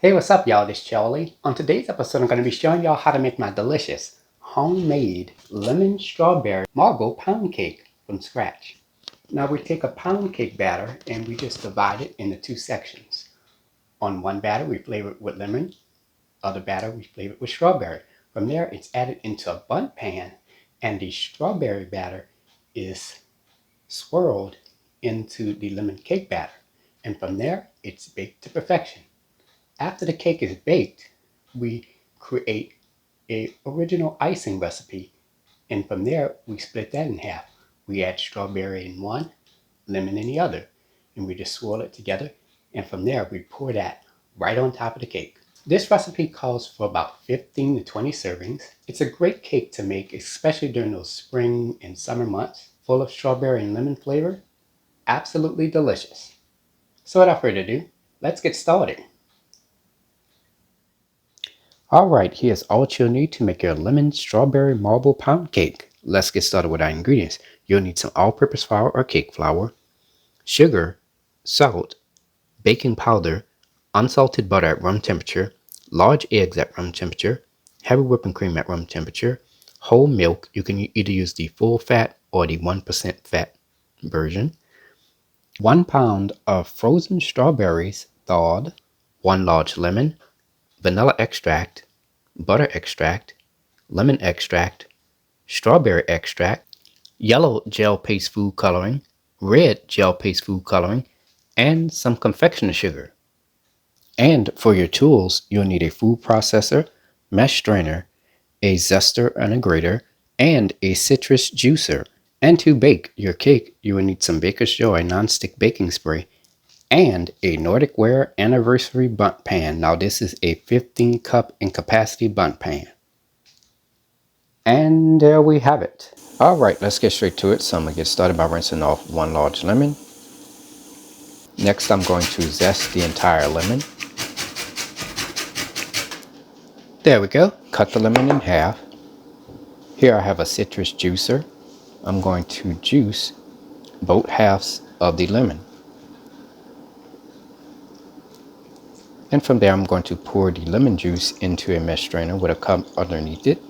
Hey, what's up, y'all? This is Charlie. On today's episode, I'm going to be showing y'all how to make my delicious homemade lemon strawberry marble pound cake from scratch. Now we take a pound cake batter and we just divide it into two sections. On one batter, we flavor it with lemon. Other batter, we flavor it with strawberry. From there, it's added into a bundt pan and the strawberry batter is swirled into the lemon cake batter. And from there, it's baked to perfection. After the cake is baked, we create a original icing recipe, and from there we split that in half. We add strawberry in one, lemon in the other, and we just swirl it together, and from there we pour that right on top of the cake. This recipe calls for about 15 to 20 servings. It's a great cake to make, especially during those spring and summer months, full of strawberry and lemon flavor. Absolutely delicious. So without further ado, let's get started. Alright, here's all you'll need to make your lemon strawberry marble pound cake. Let's get started with our ingredients. You'll need some all-purpose flour or cake flour, sugar, salt, baking powder, unsalted butter at room temperature, large eggs at room temperature, heavy whipping cream at room temperature, whole milk. You can either use the full fat or the 1% fat version, 1 pound of frozen strawberries thawed, 1 large lemon, vanilla extract, butter extract, lemon extract, strawberry extract, yellow gel paste food coloring, red gel paste food coloring, and some confectioner sugar. And for your tools, you'll need a food processor, mesh strainer, a zester and a grater, and a citrus juicer. And to bake your cake, you will need some Baker's Joy nonstick baking spray and a Nordic Ware Anniversary bundt pan. Now this is a 15 cup in capacity bundt pan. And there we have it. Alright, let's get straight to it. So I'm going to get started by rinsing off 1 large lemon. Next I'm going to zest the entire lemon. There we go. Cut the lemon in half. Here I have a citrus juicer. I'm going to juice both halves of the lemon. And from there, I'm going to pour the lemon juice into a mesh strainer with a cup underneath it.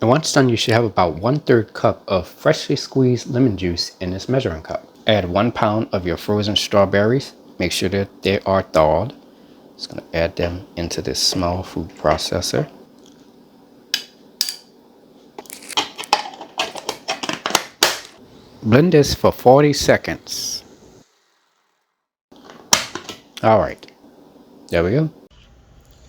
And once done, you should have about 1/3 cup of freshly squeezed lemon juice in this measuring cup. Add 1 pound of your frozen strawberries. Make sure that they are thawed. Just going to add them into this small food processor. Blend this for 40 seconds. Alright. There we go.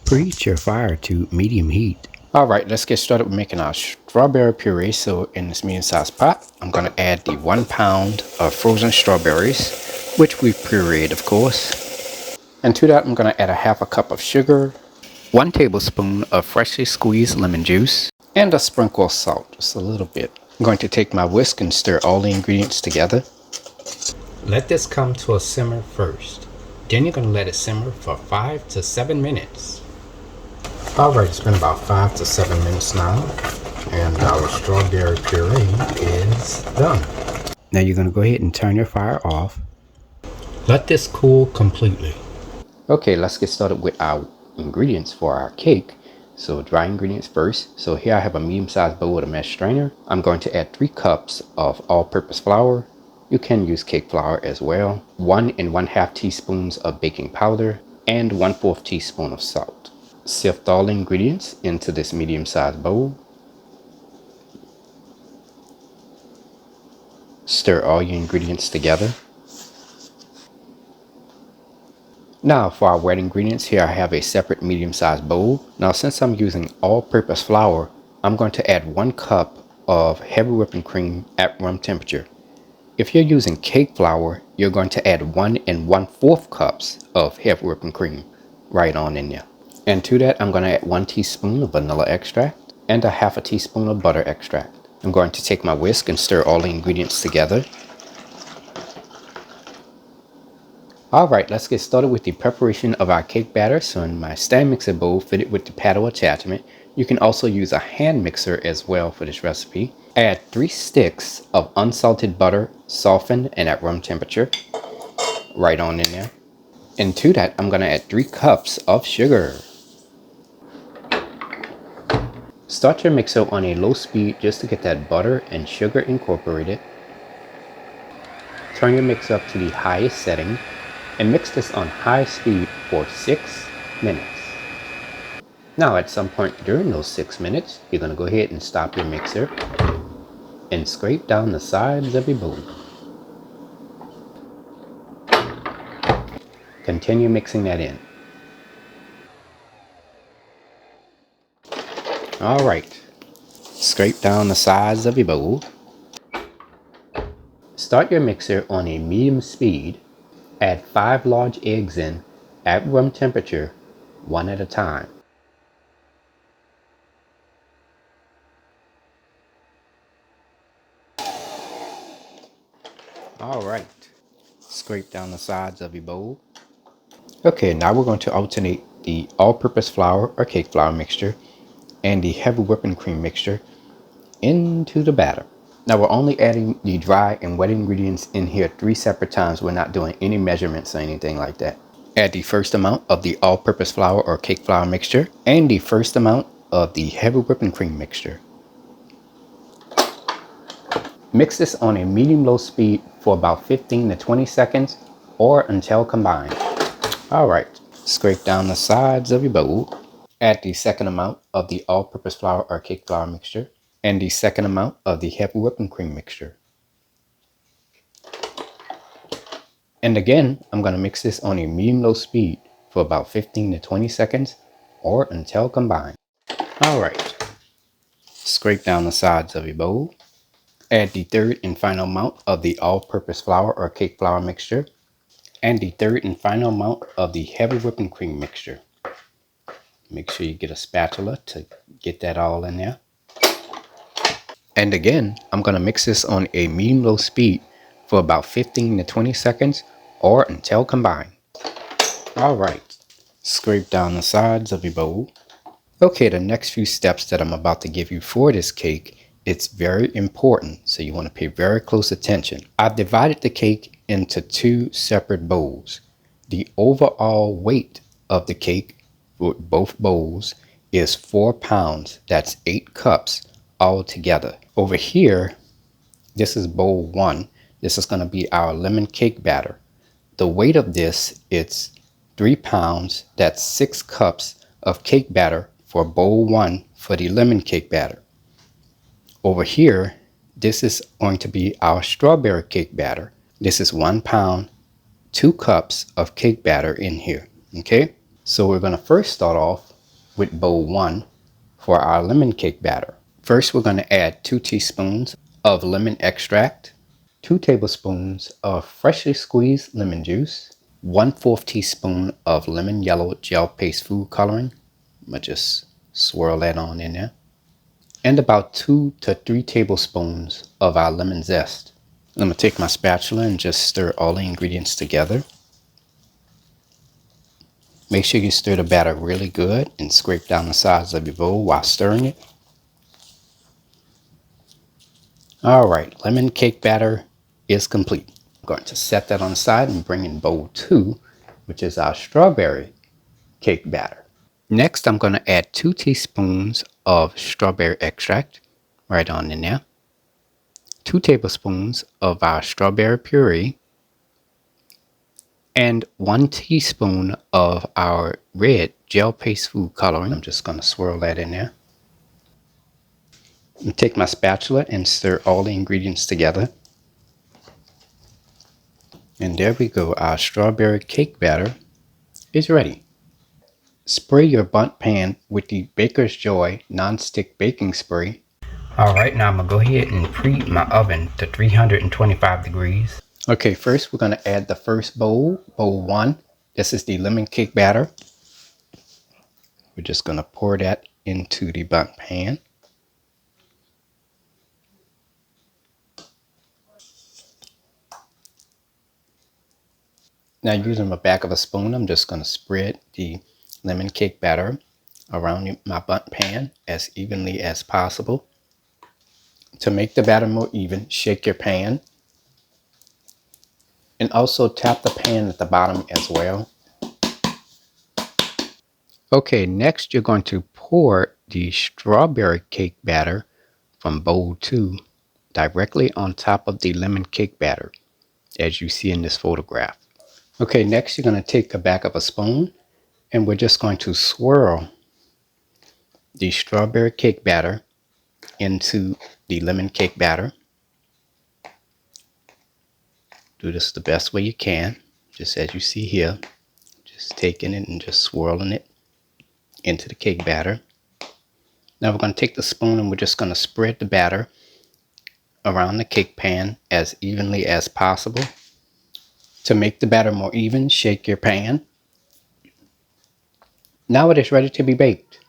Preheat your fire to medium heat. Alright, let's get started with making our strawberry puree. So in this medium-sized pot, I'm going to add the 1 pound of frozen strawberries, which we've pureed, of course. And to that, I'm going to add a 1/2 cup of sugar, 1 tablespoon of freshly squeezed lemon juice, and a sprinkle of salt, just a little bit. I'm going to take my whisk and stir all the ingredients together. Let this come to a simmer first. Then you're going to let it simmer for 5 to 7 minutes. Alright, it's been about 5 to 7 minutes now, and our strawberry puree is done. Now you're going to go ahead and turn your fire off. Let this cool completely. Okay, let's get started with our ingredients for our cake. So dry ingredients first. So here I have a medium-sized bowl with a mesh strainer. I'm going to add 3 cups of all-purpose flour. You can use cake flour as well. 1 1/2 teaspoons of baking powder and 1/4 teaspoon of salt. Sift all the ingredients into this medium-sized bowl. Stir all your ingredients together. Now for our wet ingredients, here I have a separate medium-sized bowl. Now since I'm using all-purpose flour, I'm going to add 1 cup of heavy whipping cream at room temperature. If you're using cake flour, you're going to add 1 1/4 cups of heavy whipping cream right on in there. And to that, I'm going to add 1 teaspoon of vanilla extract and a 1/2 teaspoon of butter extract. I'm going to take my whisk and stir all the ingredients together. Alright, let's get started with the preparation of our cake batter. So in my stand mixer bowl fitted with the paddle attachment, you can also use a hand mixer as well for this recipe. Add 3 sticks of unsalted butter, softened and at room temperature, right on in there. And to that, I'm gonna add 3 cups of sugar. Start your mixer on a low speed just to get that butter and sugar incorporated. Turn your mix up to the highest setting and mix this on high speed for 6 minutes. Now at some point during those 6 minutes, you're going to go ahead and stop your mixer and scrape down the sides of your bowl. Continue mixing that in. Alright, scrape down the sides of your bowl. Start your mixer on a medium speed. Add 5 large eggs in at room temperature, one at a time. Alright, scrape down the sides of your bowl. Okay, now we're going to alternate the all-purpose flour or cake flour mixture and the heavy whipping cream mixture into the batter. Now we're only adding the dry and wet ingredients in here 3 separate times. We're not doing any measurements or anything like that. Add the first amount of the all-purpose flour or cake flour mixture and the first amount of the heavy whipping cream mixture. Mix this on a medium-low speed for about 15 to 20 seconds or until combined. Alright, scrape down the sides of your bowl. Add the second amount of the all-purpose flour or cake flour mixture and the second amount of the heavy whipping cream mixture. And again, I'm going to mix this on a medium-low speed for about 15 to 20 seconds or until combined. Alright, scrape down the sides of your bowl. Add the third and final amount of the all-purpose flour or cake flour mixture and the third and final amount of the heavy whipping cream mixture. Make sure you get a spatula to get that all in there. And again, I'm going to mix this on a medium-low speed for about 15 to 20 seconds or until combined. Alright, scrape down the sides of your bowl. Okay, the next few steps that I'm about to give you for this cake, it's very important, so you want to pay very close attention. I've divided the cake into 2 separate bowls. The overall weight of the cake with both bowls is 4 pounds. That's 8 cups all together. Over here, this is bowl 1. This is going to be our lemon cake batter. The weight of this, it's 3 pounds. That's 6 cups of cake batter for bowl 1 for the lemon cake batter. Over here, this is going to be our strawberry cake batter. This is 1 pound, 2 cups of cake batter in here. Okay, so we're going to first start off with bowl 1 for our lemon cake batter. First, we're going to add 2 teaspoons of lemon extract, 2 tablespoons of freshly squeezed lemon juice, 1/4 teaspoon of lemon yellow gel paste food coloring. I'm going to just swirl that on in there. And about 2 to 3 tablespoons of our lemon zest. I'm going to take my spatula and just stir all the ingredients together. Make sure you stir the batter really good and scrape down the sides of your bowl while stirring it. Alright, lemon cake batter is complete. I'm going to set that on the side and bring in bowl 2, which is our strawberry cake batter. Next, I'm going to add 2 teaspoons of strawberry extract right on in there, 2 tablespoons of our strawberry puree, and 1 teaspoon of our red gel paste food coloring. I'm just going to swirl that in there. And take my spatula and stir all the ingredients together. And there we go, our strawberry cake batter is ready. Spray your bundt pan with the Baker's Joy non-stick baking spray. Alright, now I'm going to go ahead and preheat my oven to 325 degrees. Okay, first we're going to add the first bowl, bowl 1. This is the lemon cake batter. We're just going to pour that into the bundt pan. Now using the back of a spoon, I'm just going to spread the lemon cake batter around my bundt pan as evenly as possible. To make the batter more even, shake your pan and also tap the pan at the bottom as well. Okay, next you're going to pour the strawberry cake batter from bowl 2 directly on top of the lemon cake batter, as you see in this photograph. Okay, next you're going to take the back of a spoon and we're just going to swirl the strawberry cake batter into the lemon cake batter. Do this the best way you can, just as you see here. Just taking it and just swirling it into the cake batter. Now we're going to take the spoon and we're just going to spread the batter around the cake pan as evenly as possible. To make the batter more even, shake your pan. Now it is ready to be baked.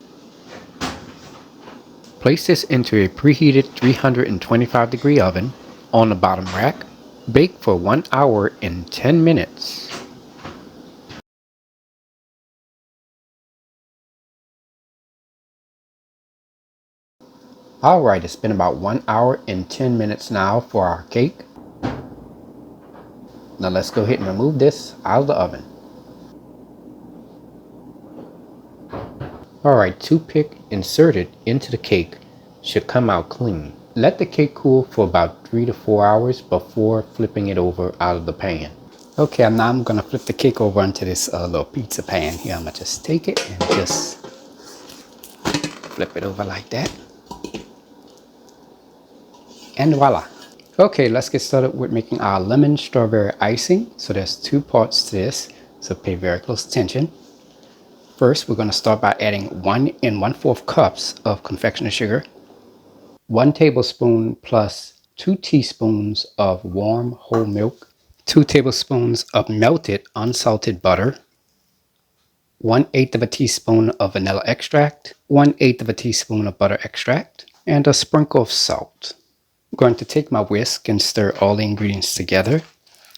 Place this into a preheated 325-degree oven on the bottom rack. Bake for 1 hour and 10 minutes. Alright, it's been about 1 hour and 10 minutes now for our cake. Now let's go ahead and remove this out of the oven. Alright, toothpick inserted into the cake should come out clean. Let the cake cool for about 3 to 4 hours before flipping it over out of the pan. Okay, now I'm going to flip the cake over into this little pizza pan here. I'm going to just take it and just flip it over like that. And voila. Okay, let's get started with making our lemon strawberry icing. So there's 2 parts to this, so pay very close attention. First, we're going to start by adding 1 1/4 cups of confectioner sugar, 1 tablespoon plus 2 teaspoons of warm whole milk, 2 tablespoons of melted unsalted butter, 1/8 of a teaspoon of vanilla extract, 1/8 of a teaspoon of butter extract, and a sprinkle of salt. I'm going to take my whisk and stir all the ingredients together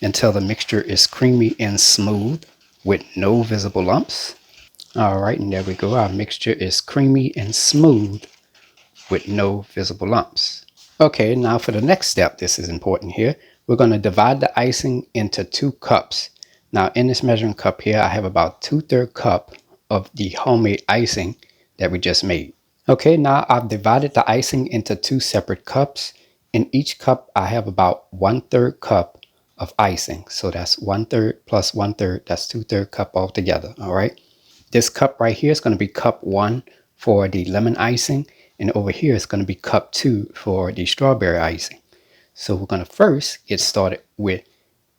until the mixture is creamy and smooth with no visible lumps. Alright, and there we go. Our mixture is creamy and smooth with no visible lumps. Okay, now for the next step, this is important here. We're going to divide the icing into 2 cups. Now in this measuring cup here, I have about 2/3 cup of the homemade icing that we just made. Okay, now I've divided the icing into 2 separate cups. In each cup, I have about 1/3 cup of icing. So that's 1/3 plus 1/3, that's 2/3 cup altogether, all right? This cup right here is going to be cup 1 for the lemon icing, and over here is going to be cup 2 for the strawberry icing. So we're going to first get started with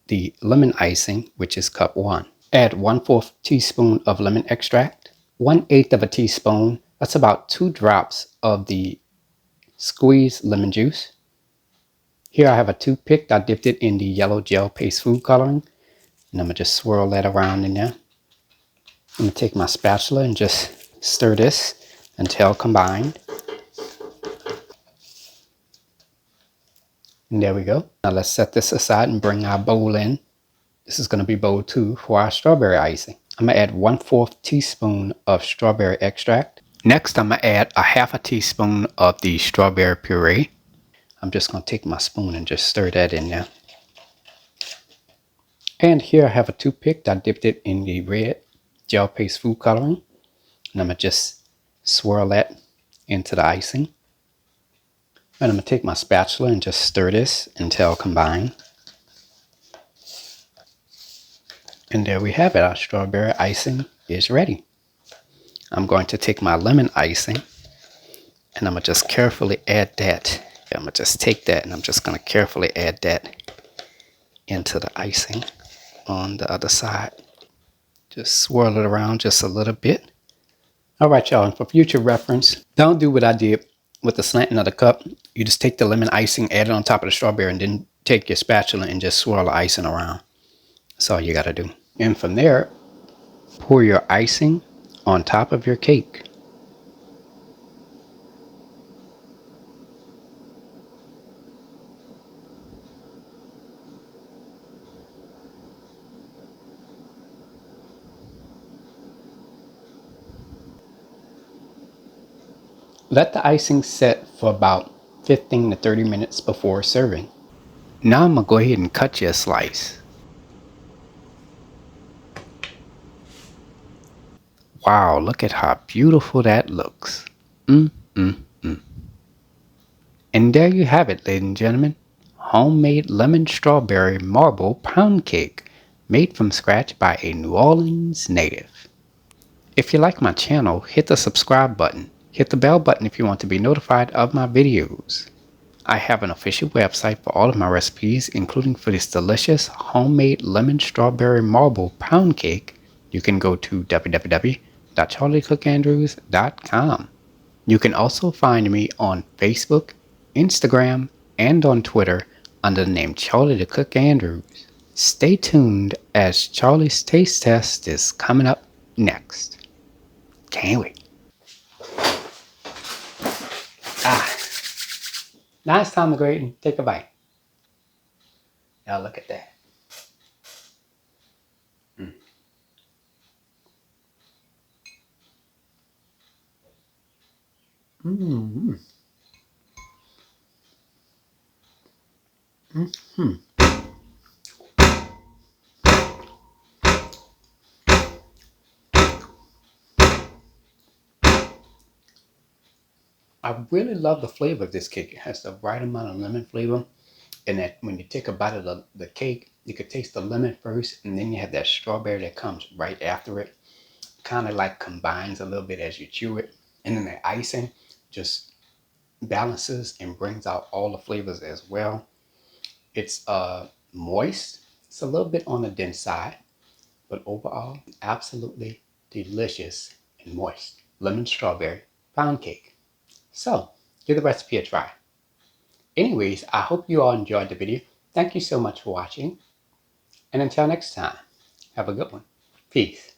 the lemon icing, which is cup 1. Add 1/4 teaspoon of lemon extract, 1/8 of a teaspoon, that's about 2 drops of the squeezed lemon juice. Here I have a toothpick. I dipped it in the yellow gel paste food coloring, and I'm going to just swirl that around in there. I'm going to take my spatula and just stir this until combined. And there we go. Now let's set this aside and bring our bowl in. This is going to be bowl 2 for our strawberry icing. I'm going to add 1/4 teaspoon of strawberry extract. Next, I'm going to add a 1/2 teaspoon of the strawberry puree. I'm just going to take my spoon and just stir that in there. And here I have a toothpick. I dipped it in the red gel paste food coloring. And I'm going to just swirl that into the icing. And I'm going to take my spatula and just stir this until combined. And there we have it. Our strawberry icing is ready. I'm going to take my lemon icing and I'm going to just carefully add that. I'm going to just take that and I'm just going to carefully add that into the icing on the other side. Just swirl it around just a little bit. All right, y'all, and for future reference, don't do what I did with the slanting of the cup. You just take the lemon icing, add it on top of the strawberry, and then take your spatula and just swirl the icing around. That's all you got to do. And from there, pour your icing on top of your cake. Let the icing set for about 15 to 30 minutes before serving. Now I'm going to go ahead and cut you a slice. Wow, look at how beautiful that looks. Mm, mm, mm. And there you have it, ladies and gentlemen. Homemade lemon strawberry marble pound cake made from scratch by a New Orleans native. If you like my channel, hit the subscribe button. Hit the bell button if you want to be notified of my videos. I have an official website for all of my recipes, including for this delicious homemade lemon strawberry marble pound cake. You can go to www.charliethecookandrews.com. You can also find me on Facebook, Instagram, and on Twitter under the name Charlie the Cook Andrews. Stay tuned as Charlie's Taste Test is coming up next. Can't wait. Now it's time to go ahead and take a bite. Now look at that. Mm-hmm. Mm-hmm. I really love the flavor of this cake. It has the right amount of lemon flavor. And that when you take a bite of the cake, you could taste the lemon first, and then you have that strawberry that comes right after it. Kind of like combines a little bit as you chew it. And then the icing just balances and brings out all the flavors as well. It's moist. It's a little bit on the dense side, but overall, absolutely delicious and moist. Lemon strawberry pound cake. So, give the recipe a try. Anyways, I hope you all enjoyed the video. Thank you so much for watching. And until next time, have a good one. Peace.